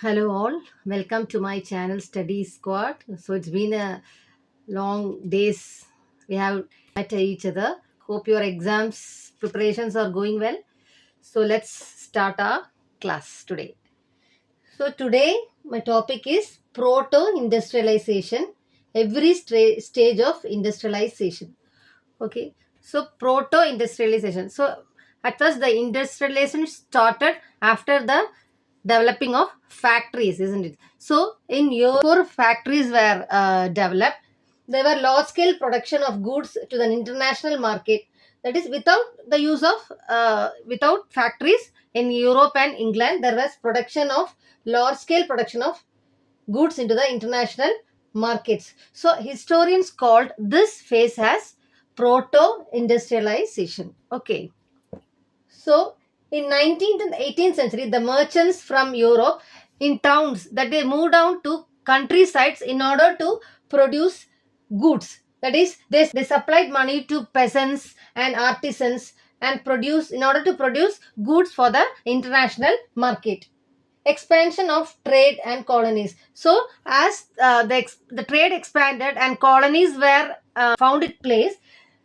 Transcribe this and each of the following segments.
Hello all, welcome to my channel Study Squad. So it's been a long days we have met each other. Hope your exams preparations are going well. So let's start our class today. So today my topic is proto industrialization, every stage of industrialization. Okay, so proto industrialization. So at first the industrialization started after the developing of factories, isn't it? So in Europe, before factories were developed, there were large scale production of goods to the international market. That is, without the use of without factories in Europe and England, there was production of large scale production of goods into the international markets. So historians called this phase as proto industrialization. Okay. So in 19th and 18th century, the merchants from Europe in towns that they moved down to countrysides in order to produce goods. That is, they supplied money to peasants and artisans and produce in order to produce goods for the international market. Expansion of trade and colonies. So as the trade expanded and colonies were found in place,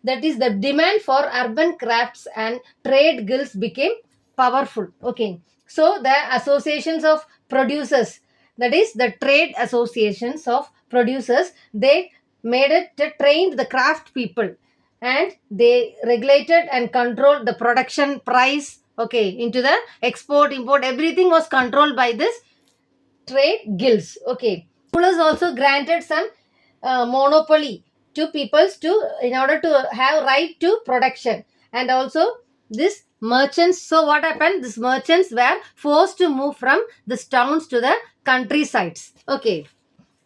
that is the demand for urban crafts and trade guilds became powerful. Okay, so the associations of producers, that is the trade associations of producers, they made it to train the craft people, and they regulated and controlled the production price. Okay, into the export import, everything was controlled by this trade guilds. Okay, rulers also granted some monopoly to peoples to in order to have right to production. And also this merchants, so what happened, these merchants were forced to move from the towns to the countrysides. Okay,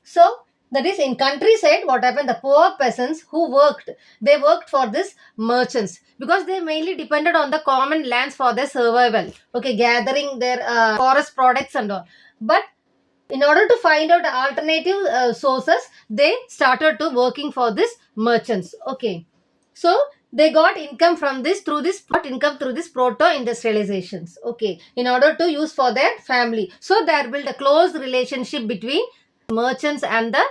so that is, in countryside, what happened, the poor peasants who worked, they worked for this merchants because they mainly depended on the common lands for their survival. Okay, gathering their forest products and all. But in order to find out alternative sources, they started to working for this merchants. Okay, so they got income from this through this proto industrializations. Okay, in order to use for their family, so there built a close relationship between merchants and the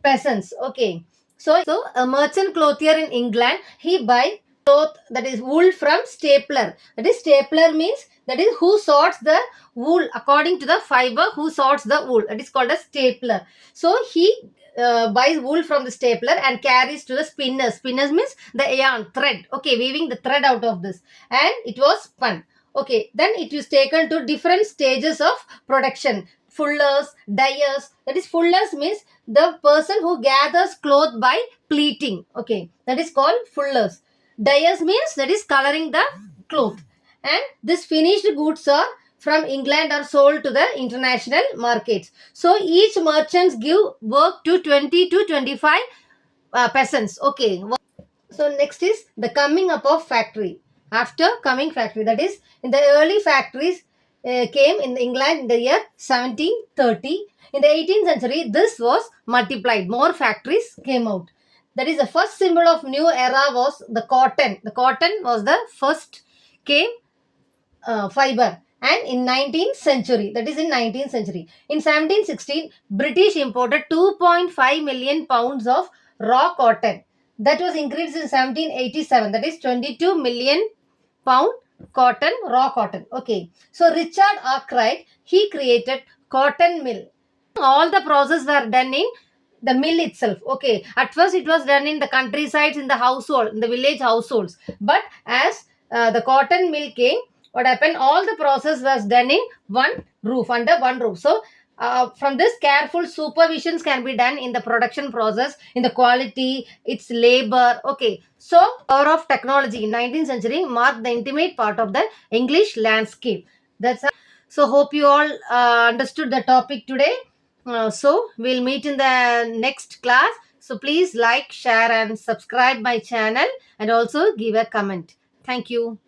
peasants. Okay, so a merchant clothier in England, he buy cloth, that is wool, from stapler. That is, stapler means that is who sorts the wool according to the fiber, who sorts the wool, that is called a stapler. So he buys wool from the stapler and carries to the spinners means the yarn thread. Okay, weaving the thread out of this, and it was spun. Okay, then it is taken to different stages of production. Fullers, dyers, that is, fullers means the person who gathers cloth by pleating. Okay, that is called fullers. Dyers means that is coloring the cloth. And this finished goods are from England are sold to the international markets. So each merchants give work to 20 to 25 peasants. Okay. So next is the coming up of factory. After coming factory, that is, in the early factories came in England in the year 1730. In the 18th century, this was multiplied. More factories came out. That is, the first symbol of new era was the cotton. The cotton was the first came fiber. And in 19th century, that is in 19th century, in 1716, British imported 2.5 million pounds of raw cotton. That was increased in 1787, that is 22 million pound cotton, raw cotton. Okay, so Richard Arkwright, he created cotton mill. All the process were done in the mill itself. Okay, at first it was done in the countrysides, in the household, in the village households. But as the cotton mill came, what happened, all the process was done in one roof, under one roof. So from this, careful supervisions can be done in the production process, in the quality, its labor. Okay, so power of technology in 19th century marked the intimate part of the English landscape. That's so hope you all understood the topic today. So we'll meet in the next class. So please like, share and subscribe my channel, and also give a comment. Thank you.